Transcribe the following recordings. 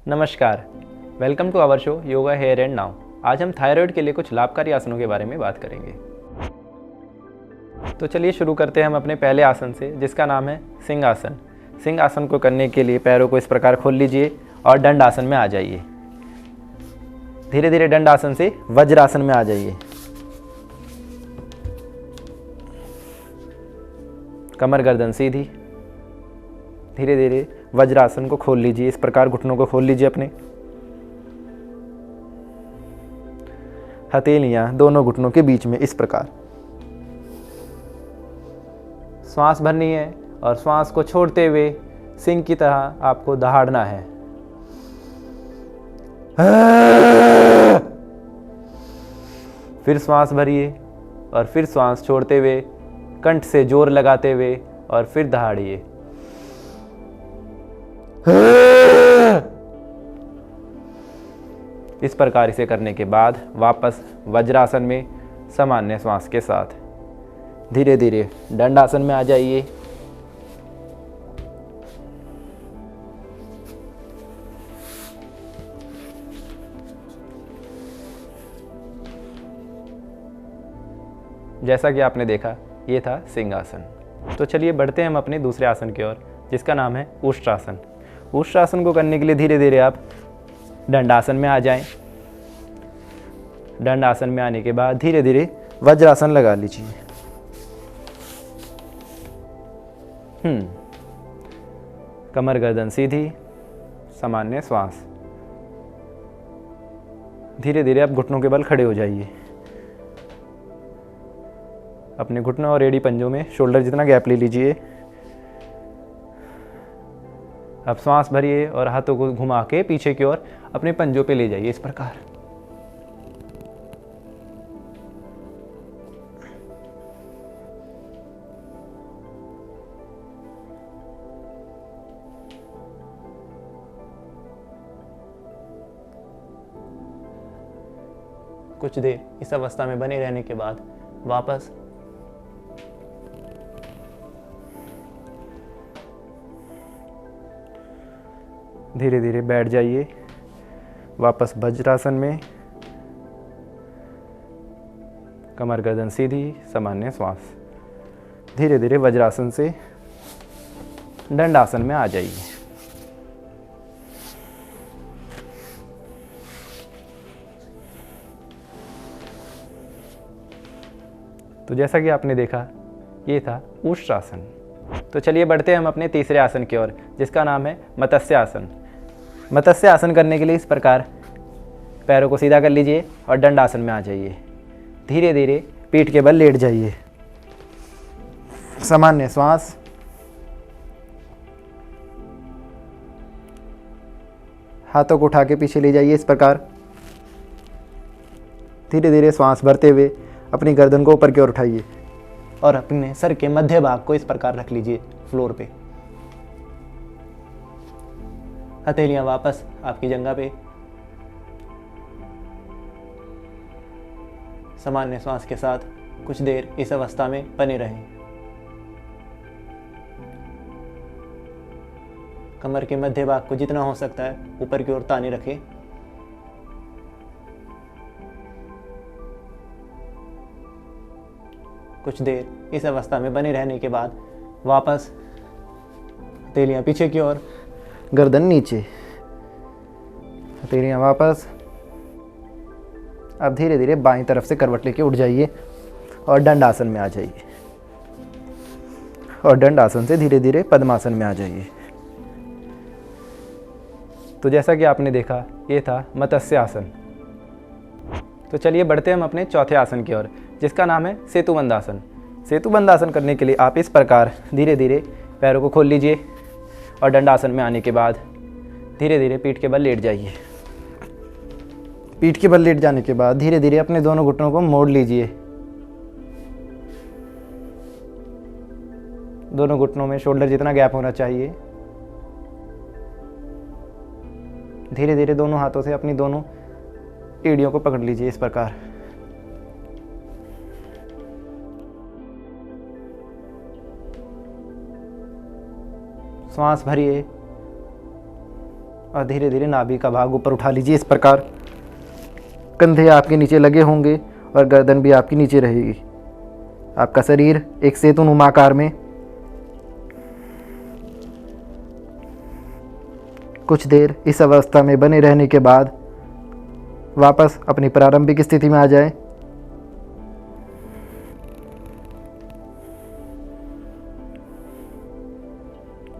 नमस्कार, welcome to our show yoga here and now. आज हम थायराइड के लिए कुछ लाभकारी आसनों के बारे में बात करेंगे। तो चलिए शुरू करते हैं हम अपने पहले आसन से, जिसका नाम है सिंह आसन। सिंह आसन को करने के लिए पैरों को इस प्रकार खोल लीजिए और दंड आसन में आ जाइए। धीरे धीरे दंड आसन से वज्रासन में आ जाइए। कमर गर्दन सीधी। धीरे धीरे वज्रासन को खोल लीजिए, इस प्रकार घुटनों को खोल लीजिए अपने। हथेलियां दोनों घुटनों के बीच में इस प्रकार। श्वास भरनी है और श्वास को छोड़ते हुए सिंह की तरह आपको दहाड़ना है। फिर श्वास भरिए और फिर श्वास छोड़ते हुए कंठ से जोर लगाते हुए और फिर दहाड़िए। इस प्रकार इसे करने के बाद वापस वज्रासन में सामान्य श्वास के साथ धीरे धीरे दंडासन में आ जाइए। जैसा कि आपने देखा, ये था सिंहासन। तो चलिए बढ़ते हैं हम अपने दूसरे आसन की ओर, जिसका नाम है उष्ट्रासन। उष्ट्रासन को करने के लिए धीरे धीरे आप दंडासन में आ जाएं। दंडासन में आने के बाद धीरे धीरे वज्रासन लगा लीजिए। कमर गर्दन सीधी, सामान्य श्वास। धीरे धीरे आप घुटनों के बल खड़े हो जाइए। अपने घुटनों और एड़ी पंजों में शोल्डर जितना गैप ले लीजिए। अब श्वास भरिए और हाथों को घुमा के पीछे की ओर अपने पंजों पे ले जाइए, इस प्रकार। कुछ देर इस अवस्था में बने रहने के बाद वापस धीरे धीरे बैठ जाइए। वापस वज्रासन में, कमर गर्दन सीधी, सामान्य श्वास। धीरे धीरे वज्रासन से दंडासन में आ जाइए। तो जैसा कि आपने देखा, ये था उष्ट्रासन। तो चलिए बढ़ते हैं हम अपने तीसरे आसन की ओर, जिसका नाम है मत्स्य आसन। मत्स्य आसन करने के लिए इस प्रकार पैरों को सीधा कर लीजिए और दंडासन में आ जाइए। धीरे धीरे पीठ के बल लेट जाइए। सामान्य श्वास। हाथों को उठा के पीछे ले जाइए, इस प्रकार। धीरे धीरे श्वास भरते हुए अपनी गर्दन को ऊपर की ओर उठाइए और अपने सर के मध्य भाग को इस प्रकार रख लीजिए फ्लोर पे। हथेलियां वापस आपकी जंघा पे। सामान्य श्वास के साथ कुछ देर इस अवस्था में बने रहें। कमर के मध्य भाग को जितना हो सकता है ऊपर की ओर ताने रखें। कुछ देर इस अवस्था में बने रहने के बाद वापस हथेलियां पीछे की ओर, गर्दन नीचे। हथेलियां वापस। अब धीरे धीरे बाईं तरफ से करवट लेके उठ जाइए और दंडासन में आ जाइए। और दंडासन से धीरे धीरे पद्मासन में आ जाइए। तो जैसा कि आपने देखा, ये था मत्स्य आसन। तो चलिए बढ़ते हैं हम अपने चौथे आसन की ओर, जिसका नाम है सेतुबंध आसन। सेतुबंध आसन करने के लिए आप इस प्रकार धीरे धीरे पैरों को खोल लीजिए और दंडासन में आने के बाद धीरे धीरे पीठ के बल लेट जाइए। पीठ के बल लेट जाने के बाद धीरे धीरे अपने दोनों घुटनों को मोड़ लीजिए। दोनों घुटनों में शोल्डर जितना गैप होना चाहिए। धीरे धीरे दोनों हाथों से अपनी दोनों एड़ियों को पकड़ लीजिए, इस प्रकार। श्वास भरिए और धीरे धीरे नाभि का भाग ऊपर उठा लीजिए। इस प्रकार कंधे आपके नीचे लगे होंगे और गर्दन भी आपकी नीचे रहेगी। आपका शरीर एक सेतुनुमा आकार में। कुछ देर इस अवस्था में बने रहने के बाद वापस अपनी प्रारंभिक स्थिति में आ जाएं।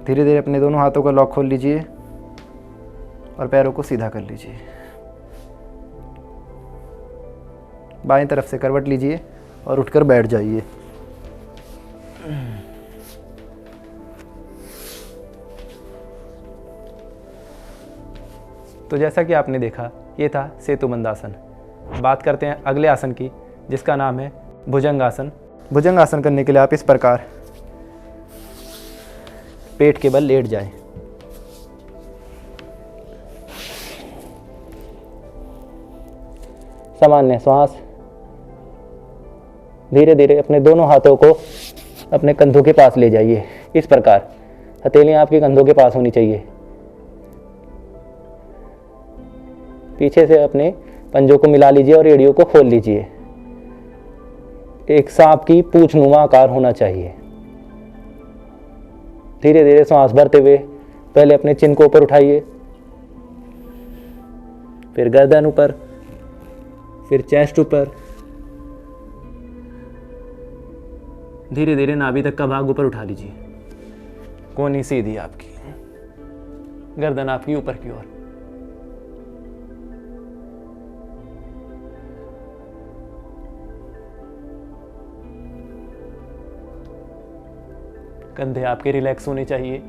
धीरे धीरे अपने दोनों हाथों का लॉक खोल लीजिए और पैरों को सीधा कर लीजिए। बाएं तरफ से करवट लीजिए और उठकर बैठ जाइए। तो जैसा कि आपने देखा, ये था सेतुबंधासन। बात करते हैं अगले आसन की, जिसका नाम है भुजंगासन। भुजंगासन करने के लिए आप इस प्रकार पेट के बल लेट जाएं। सामान्य श्वास। धीरे धीरे अपने दोनों हाथों को अपने कंधों के पास ले जाइए। इस प्रकार हथेलियां आपके कंधों के पास होनी चाहिए। पीछे से अपने पंजों को मिला लीजिए और एड़ियों को खोल लीजिए। एक सांप की पूंछनुमा आकार होना चाहिए। धीरे धीरे सांस भरते हुए पहले अपने चिन को ऊपर उठाइए, फिर गर्दन ऊपर, फिर चेस्ट ऊपर। धीरे धीरे नाभि तक का भाग ऊपर उठा लीजिए। कोहनी सीधी आपकी, गर्दन आपकी ऊपर की ओर। कंधे आपके रिलैक्स होने चाहिए।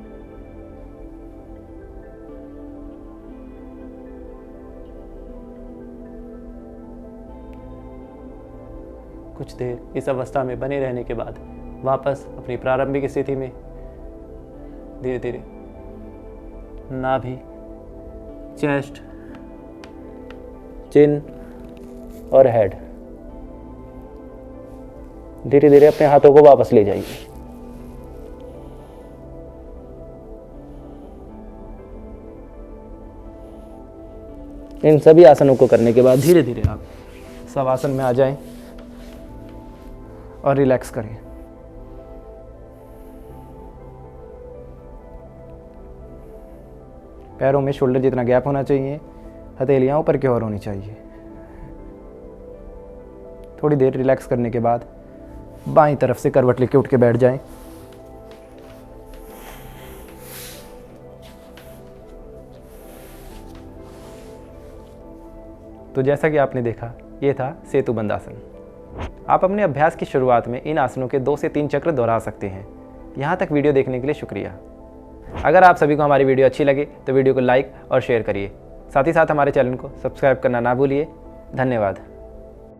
कुछ देर इस अवस्था में बने रहने के बाद वापस अपनी प्रारंभिक स्थिति में धीरे धीरे नाभि, चेस्ट, चिन और हेड। धीरे धीरे अपने हाथों को वापस ले जाइए। इन सभी आसनों को करने के बाद धीरे धीरे आप शवासन में आ जाएं और रिलैक्स करें। पैरों में शोल्डर जितना गैप होना चाहिए, हथेलियां ऊपर की ओर होनी चाहिए। थोड़ी देर रिलैक्स करने के बाद बाईं तरफ से करवट लेके उठ के बैठ जाएं। तो जैसा कि आपने देखा, ये था सेतुबंधासन। आप अपने अभ्यास की शुरुआत में इन आसनों के 2 से 3 चक्र दोहरा सकते हैं। यहाँ तक वीडियो देखने के लिए शुक्रिया। अगर आप सभी को हमारी वीडियो अच्छी लगे तो वीडियो को लाइक और शेयर करिए। साथ ही साथ हमारे चैनल को सब्सक्राइब करना ना भूलिए। धन्यवाद।